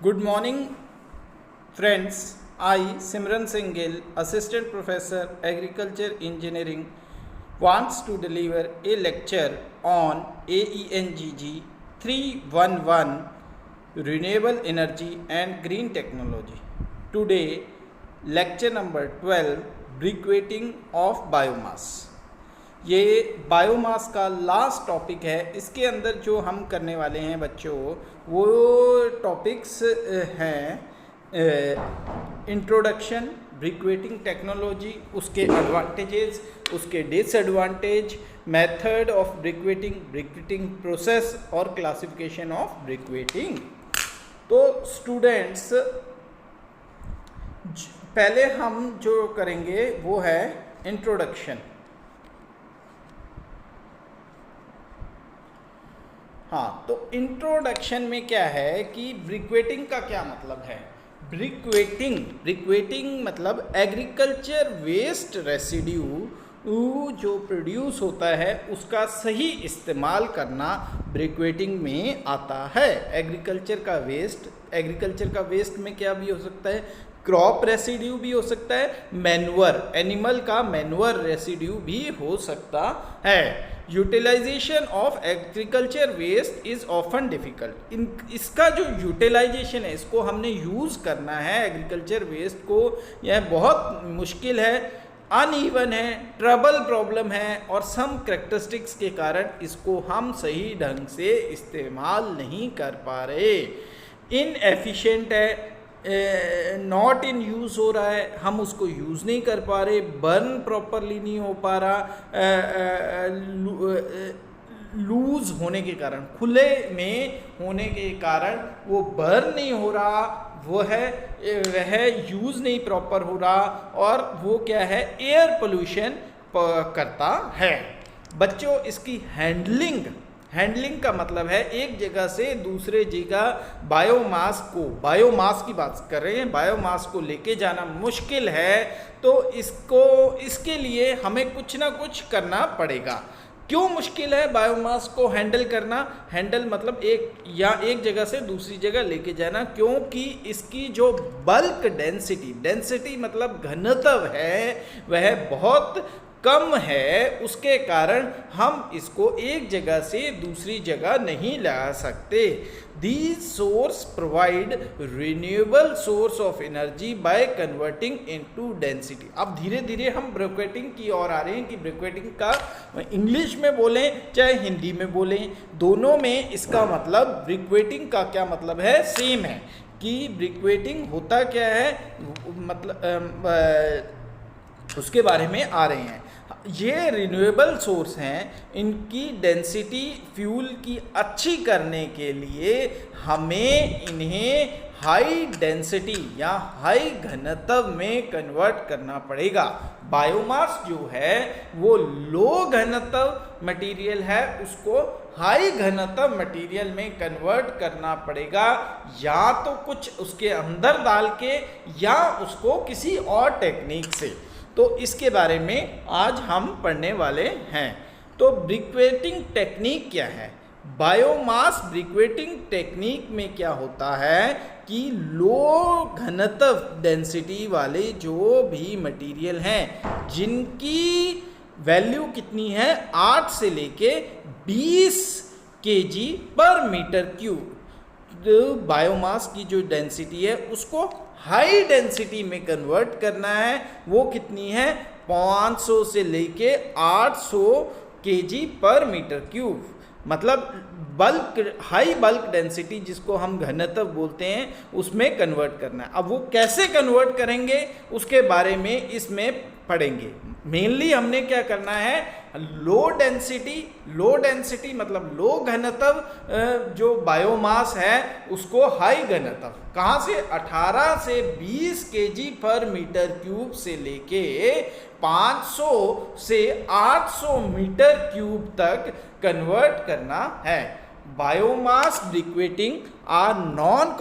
Good morning, friends. I, Simran Singh Gill, Assistant Professor, Agriculture Engineering, wants to deliver a lecture on AENGG 311 Renewable Energy and Green Technology. Today, lecture number 12 Briquetting of Biomass. ये biomass का last topic है। इसके अंदर जो हम करने वाले हैं बच्चों, वो टॉपिक्स हैं इंट्रोडक्शन, ब्रिक्वेटिंग टेक्नोलॉजी, उसके एडवांटेजेस, उसके डिसएडवांटेज, मेथड ऑफ ब्रिक्वेटिंग, ब्रिक्वेटिंग प्रोसेस और क्लासिफिकेशन ऑफ ब्रिक्वेटिंग। तो स्टूडेंट्स, पहले हम जो करेंगे वो है इंट्रोडक्शन। हाँ, तो इंट्रोडक्शन में क्या है कि ब्रिक्वेटिंग का क्या मतलब है। ब्रिक्वेटिंग मतलब एग्रीकल्चर वेस्ट रेसिड्यू जो प्रोड्यूस होता है उसका सही इस्तेमाल करना ब्रिक्वेटिंग में आता है। एग्रीकल्चर का वेस्ट में क्या भी हो सकता है, क्रॉप रेसिड्यू भी हो सकता है, मैन्युअर, एनिमल का मैन्युअर रेसिड्यू भी हो सकता है। Utilisation of agriculture waste is often difficult. इसका जो यूटिलाइजेशन है, इसको हमने यूज़ करना है एग्रीकल्चर वेस्ट को, यह बहुत मुश्किल है, अनइवन है, ट्रबल प्रॉब्लम है और सम कैरेक्टरिस्टिक्स के कारण इसको हम सही ढंग से इस्तेमाल नहीं कर पा रहे। इनएफिशिएंट है, नॉट इन यूज़ हो रहा है, हम उसको यूज़ नहीं कर पा रहे, बर्न प्रॉपरली नहीं हो पा रहा, लूज होने के कारण, खुले में होने के कारण वो बर्न नहीं हो रहा, वह यूज़ नहीं प्रॉपर हो रहा और वो क्या है, एयर पोल्यूशन करता है। बच्चों, इसकी हैंडलिंग का मतलब है एक जगह से दूसरे जगह बायोमास की बात कर रहे हैं, बायोमास को लेके जाना मुश्किल है। तो इसके लिए हमें कुछ ना कुछ करना पड़ेगा। क्यों मुश्किल है बायोमास को हैंडल करना? हैंडल मतलब एक जगह से दूसरी जगह लेके जाना, क्योंकि इसकी जो बल्क डेंसिटी मतलब घनत्व है वह बहुत कम है। उसके कारण हम इसको एक जगह से दूसरी जगह नहीं ला सकते। These source provide renewable source of energy by converting into density। अब धीरे धीरे हम ब्रिक्वेटिंग की ओर आ रहे हैं कि ब्रिक्वेटिंग का इंग्लिश में बोलें चाहे हिंदी में बोलें, दोनों में इसका मतलब, ब्रिक्वेटिंग का क्या मतलब है, सेम है। कि ब्रिक्वेटिंग होता क्या है, मतलब उसके बारे में आ रहे हैं। ये रिन्यूएबल सोर्स हैं, इनकी डेंसिटी फ्यूल की अच्छी करने के लिए हमें इन्हें हाई डेंसिटी या हाई घनत्व में कन्वर्ट करना पड़ेगा। बायोमास जो है वो लो घनत्व मटेरियल है, उसको हाई घनत्व मटेरियल में कन्वर्ट करना पड़ेगा, या तो कुछ उसके अंदर डाल के या उसको किसी और टेक्निक से। तो इसके बारे में आज हम पढ़ने वाले हैं। तो ब्रिक्वेटिंग टेक्निक क्या है? बायोमास ब्रिक्वेटिंग टेक्निक में क्या होता है कि लो घनत्व डेंसिटी वाले जो भी मटेरियल हैं, जिनकी वैल्यू कितनी है, 8 से लेके 20 kg पर मीटर क्यूब, बायोमास की जो डेंसिटी है उसको हाई डेंसिटी में कन्वर्ट करना है। वो कितनी है, 500 से लेके 800 kg पर मीटर क्यूब, मतलब हाई बल्क डेंसिटी जिसको हम घनत्व बोलते हैं, उसमें कन्वर्ट करना है। अब वो कैसे कन्वर्ट करेंगे उसके बारे में इसमें पढ़ेंगे। मेनली हमने क्या करना है, लो डेंसिटी मतलब लो घनत्व जो बायोमास है उसको हाई घनत्व, कहाँ से, 18 से 20 kg पर मीटर क्यूब से लेके 500 से 800 मीटर क्यूब तक कन्वर्ट करना है। Biomass briquetting are non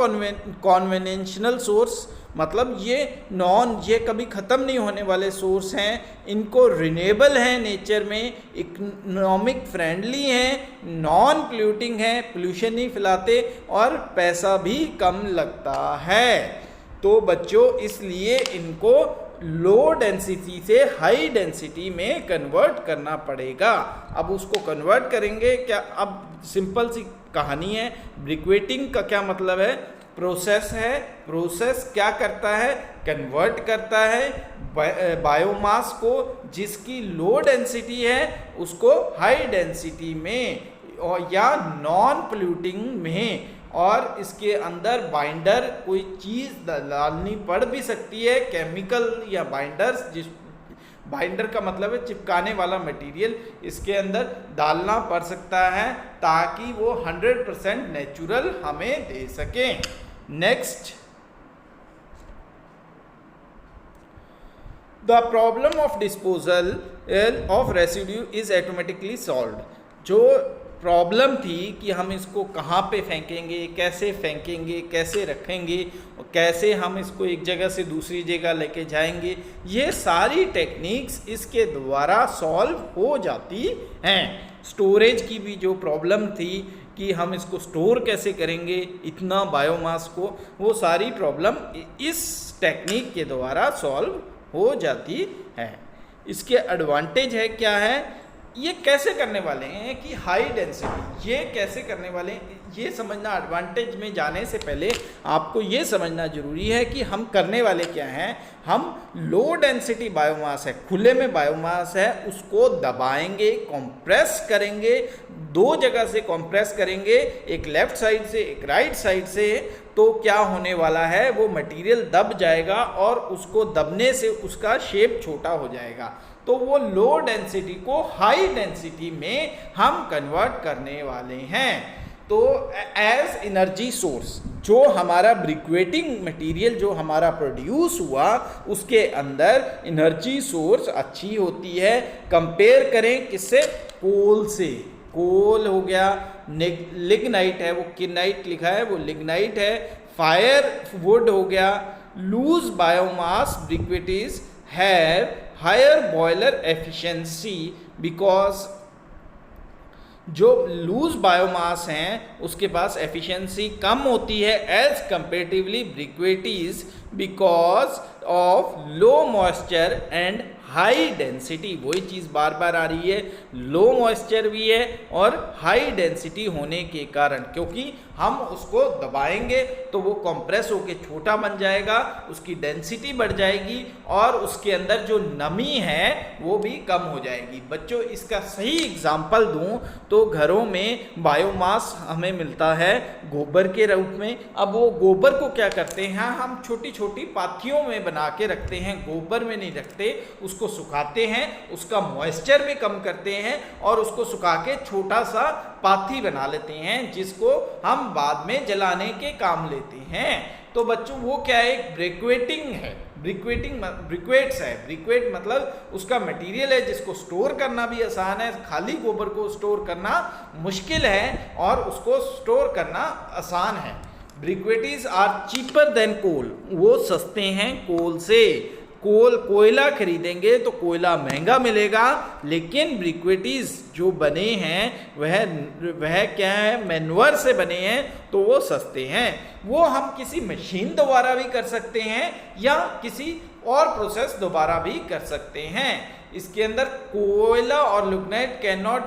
conventional source, मतलब ये कभी ख़त्म नहीं होने वाले सोर्स हैं, इनको रिन्यूएबल हैं, नेचर में इकोनॉमिक फ्रेंडली हैं, नॉन पोल्यूटिंग हैं, पोल्यूशन नहीं फैलाते और पैसा भी कम लगता है। तो बच्चों इसलिए इनको लो डेंसिटी से हाई डेंसिटी में कन्वर्ट करना पड़ेगा। अब उसको कन्वर्ट करेंगे क्या? अब सिंपल सी कहानी है। ब्रिक्वेटिंग का क्या मतलब है? प्रोसेस है। प्रोसेस क्या करता है? कन्वर्ट करता है बायोमास को, जिसकी लो डेंसिटी है उसको हाई डेंसिटी में और या नॉन पोल्यूटिंग में, और इसके अंदर बाइंडर कोई चीज़ डालनी पड़ भी सकती है, केमिकल या बाइंडर्स, जिस बाइंडर का मतलब है चिपकाने वाला मटेरियल, इसके अंदर डालना पड़ सकता है ताकि वो 100% नेचुरल हमें दे सकें। Next, the problem of disposal of residue is automatically solved. जो प्रॉब्लम थी कि हम इसको कहाँ पे फेंकेंगे, कैसे रखेंगे और कैसे हम इसको एक जगह से दूसरी जगह लेके जाएंगे, ये सारी टेक्निक्स इसके द्वारा सॉल्व हो जाती हैं। स्टोरेज की भी जो प्रॉब्लम थी कि हम इसको स्टोर कैसे करेंगे इतना बायोमास को, वो सारी प्रॉब्लम इस टेक्निक के द्वारा सॉल्व हो जाती है। इसके एडवांटेज है क्या है? ये कैसे करने वाले हैं कि हाई डेंसिटी, ये कैसे करने वाले हैं ये समझना, एडवांटेज में जाने से पहले आपको ये समझना जरूरी है कि हम करने वाले क्या हैं। हम लो डेंसिटी बायोमास है, खुले में बायोमास है, उसको दबाएंगे, कंप्रेस करेंगे, दो जगह से कंप्रेस करेंगे, एक लेफ्ट साइड से एक राइट साइड से। तो क्या होने वाला है, वो मटेरियल दब जाएगा और उसको दबने से उसका शेप छोटा हो जाएगा। तो वो लो डेंसिटी को हाई डेंसिटी में हम कन्वर्ट करने वाले हैं। तो एज एनर्जी सोर्स जो हमारा ब्रिक्वेटिंग मटेरियल जो हमारा प्रोड्यूस हुआ, उसके अंदर एनर्जी सोर्स अच्छी होती है। कंपेयर करें किससे? कोल से। कोल हो गया, लिग्नाइट है, वो किनाइट लिखा है, वो लिग्नाइट है। फायर वुड हो गया। Loose biomass briquettes have higher boiler efficiency because जो लूज बायोमास हैं उसके पास एफिशिएंसी कम होती है as comparatively briquettes because of low moisture and high density. वही चीज़ बार बार आ रही है, लो मॉइस्चर भी है और हाई डेंसिटी होने के कारण, क्योंकि हम उसको दबाएंगे तो वो कंप्रेस होके छोटा बन जाएगा, उसकी डेंसिटी बढ़ जाएगी और उसके अंदर जो नमी है वो भी कम हो जाएगी। बच्चों इसका सही एग्जाम्पल दूं तो घरों में बायोमास हमें मिलता है गोबर के रूप में। अब वो गोबर को क्या करते हैं, हम छोटी छोटी पाथियों में बना के रखते हैं, गोबर में नहीं रखते, उसको सुखाते हैं, उसका मॉइस्चर भी कम करते हैं और उसको सुखा के छोटा सा पाथी बना लेते हैं जिसको हम बाद में जलाने के काम लेते हैं। तो बच्चों वो क्या है, एक ब्रिक्वेटिंग है, ब्रिक्वेट्स है। ब्रिक्वेट मतलब उसका मटेरियल है जिसको स्टोर करना भी आसान है, खाली गोबर को स्टोर करना मुश्किल है और उसको स्टोर करना आसान है। ब्रिक्वेटीज आर चीपर देन कोल, वो सस्ते हैं कोल से। कोयला खरीदेंगे तो कोयला महंगा मिलेगा, लेकिन ब्रिक्वेटीज जो बने हैं वह क्या है, मैन्योर से बने हैं तो वो सस्ते हैं। वो हम किसी मशीन द्वारा भी कर सकते हैं या किसी और प्रोसेस दोबारा भी कर सकते हैं। इसके अंदर कोयला और लिग्नाइट कैन नॉट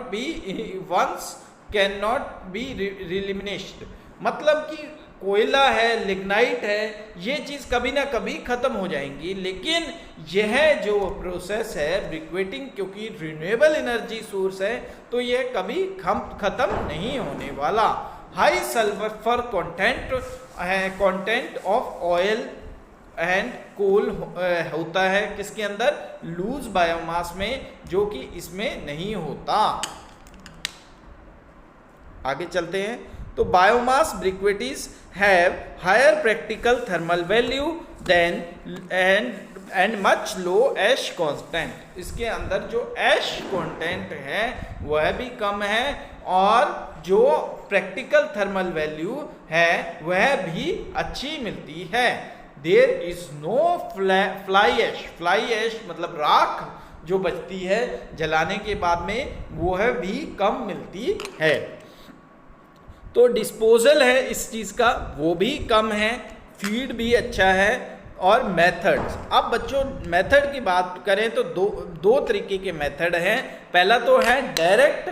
बी रिलिमिनेटेड, मतलब कि कोयला है, लिग्नाइट है, ये चीज़ कभी ना कभी ख़त्म हो जाएंगी, लेकिन यह जो प्रोसेस है ब्रिक्वेटिंग, क्योंकि रिन्यूएबल एनर्जी सोर्स है तो यह कभी ख़त्म नहीं होने वाला। High sulphur content of oil and coal होता है किसके अंदर, लूज बायोमास में, जो कि इसमें नहीं होता। आगे चलते हैं। तो biomass briquettes have higher practical thermal value than and much low ash constant. इसके अंदर जो एश कंटेंट है वह भी कम है और जो प्रैक्टिकल थर्मल वैल्यू है वह भी अच्छी मिलती है। There is no fly ash. Fly ash मतलब राख जो बचती है जलाने के बाद में, वो है भी कम मिलती है। तो डिस्पोजल है इस चीज़ का, वो भी कम है, फीड भी अच्छा है। और मेथड्स, अब बच्चों मेथड की बात करें तो दो तरीके के मेथड हैं। पहला तो है डायरेक्ट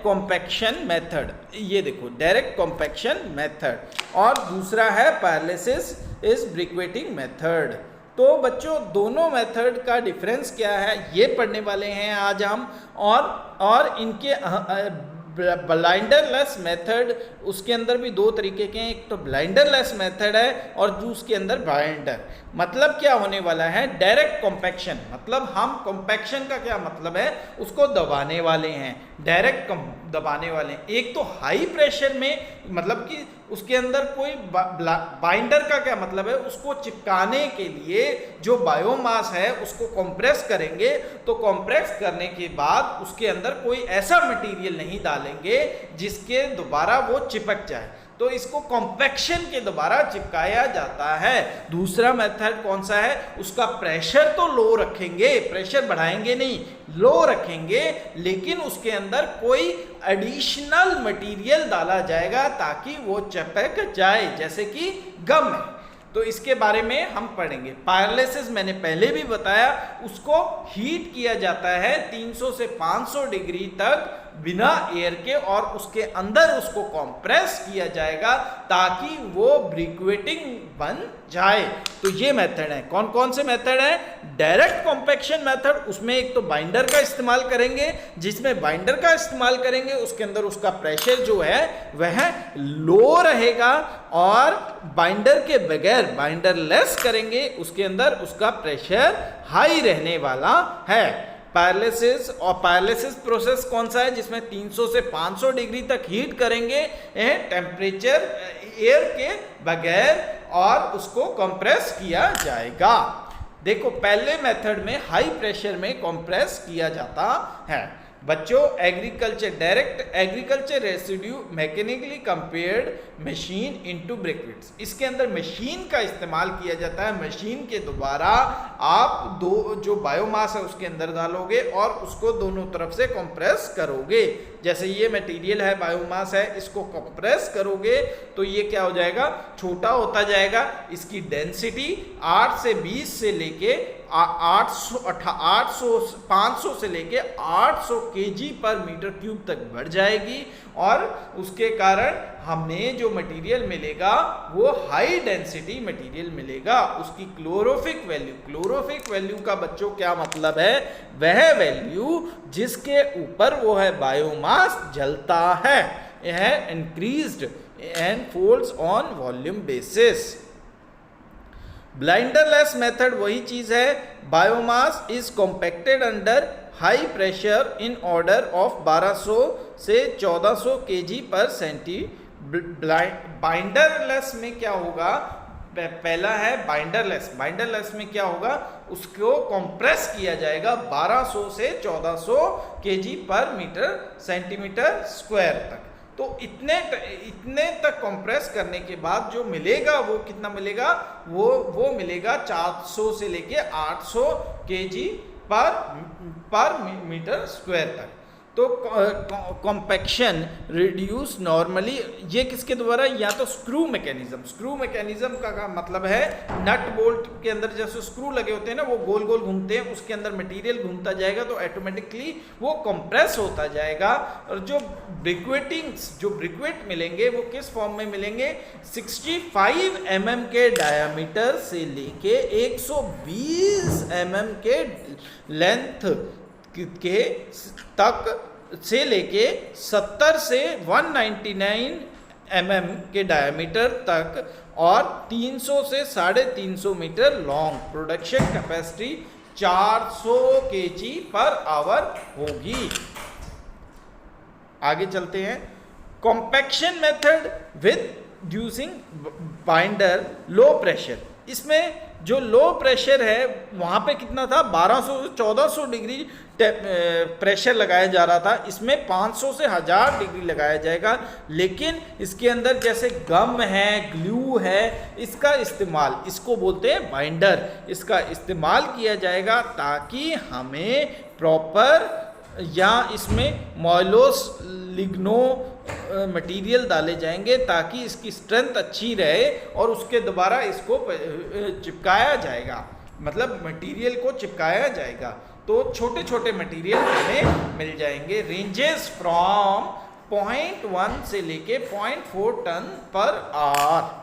कॉम्पैक्शन मेथड, ये देखो डायरेक्ट कॉम्पैक्शन मेथड, और दूसरा है पैरालिसिस इज ब्रिक्वेटिंग मेथड। तो बच्चों दोनों मेथड का डिफरेंस क्या है ये पढ़ने वाले हैं आज हम, और इनके ब्लाइंडरलेस मेथड, उसके अंदर भी दो तरीके के हैं, एक तो ब्लाइंडरलेस मेथड है और दूसरे अंदर बाइंडर। मतलब क्या होने वाला है, डायरेक्ट कॉम्पैक्शन, मतलब हम कॉम्पैक्शन का क्या मतलब है, उसको दबाने वाले हैं, डायरेक्ट दबाने वाले हैं। एक तो हाई प्रेशर में, मतलब कि उसके अंदर कोई बाइंडर का क्या मतलब है, उसको चिपकाने के लिए जो बायोमास है उसको कंप्रेस करेंगे, तो कंप्रेस करने के बाद उसके अंदर कोई ऐसा मटेरियल नहीं डालेंगे जिसके दोबारा वो चिपक जाए, तो इसको कॉम्पैक्शन के द्वारा चिपकाया जाता है। दूसरा मेथड कौन सा है, उसका प्रेशर तो लो रखेंगे, प्रेशर बढ़ाएंगे नहीं, लो रखेंगे, लेकिन उसके अंदर कोई एडिशनल मटेरियल डाला जाएगा ताकि वो चिपक जाए, जैसे कि गम है। तो इसके बारे में हम पढ़ेंगे। पायरोलिसिस मैंने पहले भी बताया, उसको हीट किया जाता है 300 से 500 डिग्री तक बिना एयर के, और उसके अंदर उसको कंप्रेस किया जाएगा ताकि वो ब्रिक्वेटिंग बन जाए। तो ये मेथड है। कौन कौन से मेथड है, डायरेक्ट कॉम्पैक्शन मेथड, उसमें एक तो बाइंडर का इस्तेमाल करेंगे, जिसमें बाइंडर का इस्तेमाल करेंगे उसके अंदर उसका प्रेशर जो है वह लो रहेगा, और बाइंडर के बगैर बाइंडरलेस करेंगे उसके अंदर उसका प्रेशर हाई रहने वाला है। पैरालिसिस, और पैरालिसिस प्रोसेस कौन सा है, जिसमें 300 से 500 डिग्री तक हीट करेंगे टेम्परेचर एयर के बगैर, और उसको कंप्रेस किया जाएगा। देखो पहले मेथड में हाई प्रेशर में कंप्रेस किया जाता है। बच्चों agriculture, direct agriculture residue mechanically compared machine into briquettes, इसके अंदर मशीन का इस्तेमाल किया जाता है। मशीन के द्वारा आप दो जो बायोमास है उसके अंदर डालोगे और उसको दोनों तरफ से कंप्रेस करोगे। जैसे ये मटेरियल है, बायोमास है, इसको कंप्रेस करोगे तो ये क्या हो जाएगा, छोटा होता जाएगा। इसकी डेंसिटी 8 से 20 से लेके 500 से लेके 800 kg पर मीटर क्यूब तक बढ़ जाएगी, और उसके कारण हमें जो मटेरियल मिलेगा वो हाई डेंसिटी मटेरियल मिलेगा। उसकी क्लोरोफिक वैल्यू का बच्चों क्या मतलब है, वह वैल्यू जिसके ऊपर वो है बायोमास जलता है, यह increased and falls on volume basis. Binderless method वही चीज है, biomass is compacted under high pressure in order of 1200 से 1400 kg पर सेंटी। बाइंडरलेस में क्या होगा, पहला है बाइंडरलेस में क्या होगा, उसको कंप्रेस किया जाएगा 1200 से 1400 kg पर मीटर सेंटीमीटर स्क्वायर तक। तो इतने तक कंप्रेस करने के बाद जो मिलेगा वो कितना मिलेगा, वो मिलेगा 400 से लेके 800 kg पर मीटर स्क्वायर तक। तो कॉम्पैक्शन रिड्यूस नॉर्मली, ये किसके द्वारा, या तो स्क्रू मैकेनिज्म का मतलब है नट बोल्ट के अंदर जैसे स्क्रू लगे होते हैं ना, वो गोल गोल घूमते हैं, उसके अंदर मटेरियल घूमता जाएगा तो ऑटोमेटिकली वो कंप्रेस होता जाएगा। और जो ब्रिक्वेट मिलेंगे वो किस फॉर्म में मिलेंगे, 65 mm के डायामीटर से लेके 120 mm के लेंथ के तक से लेके 70 से 199 mm के डायमीटर तक, और 300 से 350 metre long. Production capacity 400 kg per hour होगी। आगे चलते हैं। Compaction method with using binder low pressure, इसमें जो लो प्रेशर है वहाँ पे कितना था, 1200 से 1400 डिग्री प्रेशर लगाया जा रहा था, इसमें 500 से 1000 डिग्री लगाया जाएगा। लेकिन इसके अंदर जैसे गम है, ग्लू है, इसका इस्तेमाल, इसको बोलते हैं बाइंडर, इसका इस्तेमाल किया जाएगा ताकि हमें प्रॉपर, या इसमें मॉयलोस लिग्नो मटेरियल डाले जाएंगे ताकि इसकी स्ट्रेंथ अच्छी रहे और उसके दोबारा इसको चिपकाया जाएगा, मतलब मटेरियल को चिपकाया जाएगा। तो छोटे छोटे मटेरियल हमें मिल जाएंगे, रेंजेस फ्रॉम 0.1 से लेके 0.4 टन पर आवर।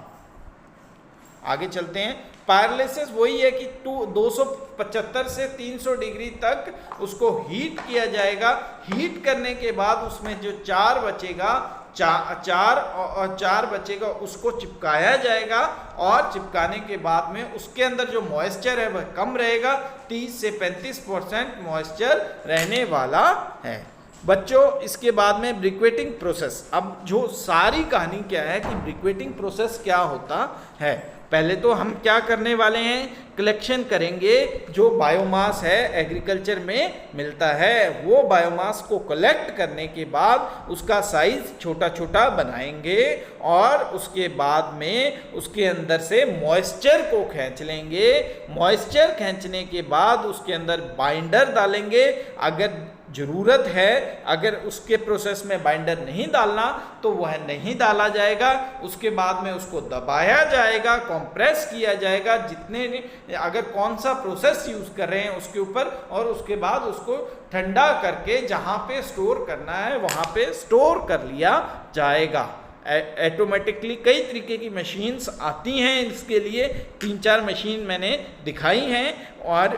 आगे चलते हैं। पायरोलिसिस वही है कि 275 से 300 डिग्री तक उसको हीट किया जाएगा। हीट करने के बाद उसमें जो चार बचेगा, चार बचेगा उसको चिपकाया जाएगा, और चिपकाने के बाद में उसके अंदर जो मॉइस्चर है वह कम रहेगा, 30 से 35% मॉइस्चर रहने वाला है। बच्चों इसके बाद में ब्रिक्वेटिंग प्रोसेस। अब जो सारी कहानी क्या है कि ब्रिक्वेटिंग प्रोसेस क्या होता है, पहले तो हम क्या करने वाले हैं, कलेक्शन करेंगे जो बायोमास है एग्रीकल्चर में मिलता है, वो बायोमास को कलेक्ट करने के बाद उसका साइज छोटा छोटा बनाएंगे और उसके बाद में उसके अंदर से मॉइस्चर को खींच लेंगे। मॉइस्चर खींचने के बाद उसके अंदर बाइंडर डालेंगे, अगर ज़रूरत है, अगर उसके प्रोसेस में बाइंडर नहीं डालना तो वह नहीं डाला जाएगा। उसके बाद में उसको दबाया जाएगा, कंप्रेस किया जाएगा, जितने अगर कौन सा प्रोसेस यूज़ कर रहे हैं उसके ऊपर, और उसके बाद उसको ठंडा करके जहाँ पे स्टोर करना है वहाँ पे स्टोर कर लिया जाएगा। ऑटोमेटिकली कई तरीके की मशीन्स आती हैं इसके लिए, 3-4 मशीन मैंने दिखाई हैं। और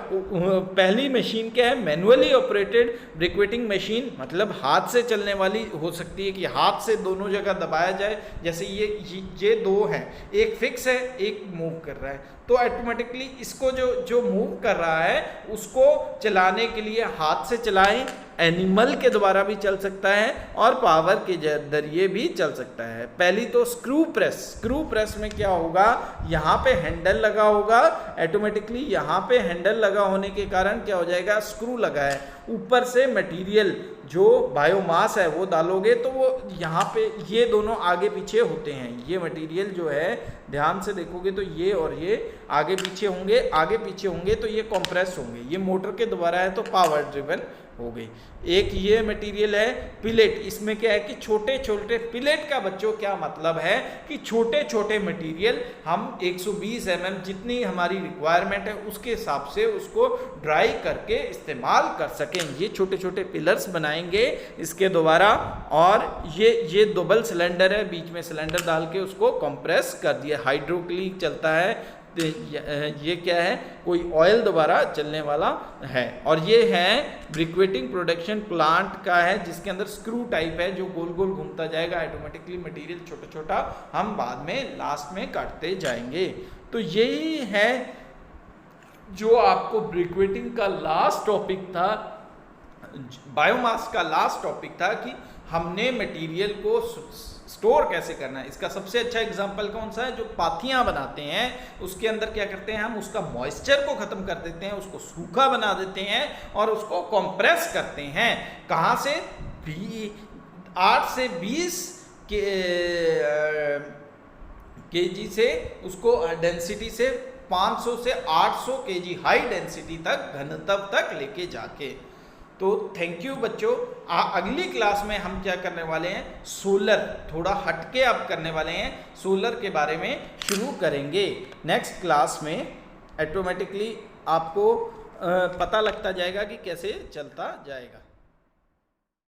पहली मशीन क्या है, मैनुअली ऑपरेटेड ब्रिक्वेटिंग मशीन, मतलब हाथ से चलने वाली हो सकती है कि हाथ से दोनों जगह दबाया जाए। जैसे ये दो हैं, एक फिक्स है एक मूव कर रहा है, तो ऑटोमेटिकली इसको जो मूव कर रहा है उसको चलाने के लिए हाथ से चलाएं, एनिमल के द्वारा भी चल सकता है और पावर के जरिए भी चल सकता है। पहली तो स्क्रू प्रेस। स्क्रू प्रेस में क्या होगा, यहाँ पे हैंडल लगा होगा, ऑटोमेटिकली यहाँ पे हैंडल लगा होने के कारण क्या हो जाएगा, स्क्रू लगा है, ऊपर से मटेरियल जो बायोमास है वो डालोगे तो वो यहाँ पे ये दोनों आगे पीछे होते हैं। ये मटेरियल जो है ध्यान से देखोगे तो ये और ये आगे पीछे होंगे, आगे पीछे होंगे तो ये कंप्रेस होंगे, ये मोटर के द्वारा है तो पावर ड्रिवन हो गई। एक ये मटेरियल है पिलेट, इसमें क्या है कि छोटे छोटे पिलेट का बच्चों क्या मतलब है कि छोटे छोटे मटेरियल हम 120 mm जितनी हमारी रिक्वायरमेंट है उसके हिसाब से उसको ड्राई करके इस्तेमाल कर सकें। ये छोटे छोटे पिलर्स बनाएंगे इसके द्वारा, और ये डबल सिलेंडर है, बीच में सिलेंडर डाल के उसको कंप्रेस कर दिया, हाइड्रोक्लिक चलता है। ये क्या है, कोई ऑयल द्वारा चलने वाला है। और ये है ब्रिक्वेटिंग प्रोडक्शन प्लांट का है, जिसके अंदर स्क्रू टाइप है जो गोल गोल घूमता जाएगा, ऑटोमेटिकली मटेरियल छोटा छोटा हम बाद में लास्ट में काटते जाएंगे। तो यही है जो आपको ब्रिक्वेटिंग का लास्ट टॉपिक था, बायोमास का लास्ट टॉपिक था कि हमने मटेरियल को स्टोर कैसे करना है। इसका सबसे अच्छा एग्जांपल कौन सा है, जो पाथियां बनाते हैं उसके अंदर क्या करते हैं हम, उसका मॉइस्चर को खत्म कर देते हैं, उसको सूखा बना देते हैं और उसको कंप्रेस करते हैं। कहाँ से, 8 से 20 केजी से उसको डेंसिटी से 500 से 800 केजी हाई डेंसिटी तक, घनत्व तक लेके जाके। तो थैंक यू बच्चों। अगली क्लास में हम क्या करने वाले हैं, सोलर, थोड़ा हटके अब करने वाले हैं, सोलर के बारे में शुरू करेंगे। नेक्स्ट क्लास में ऑटोमेटिकली आपको पता लगता जाएगा कि कैसे चलता जाएगा।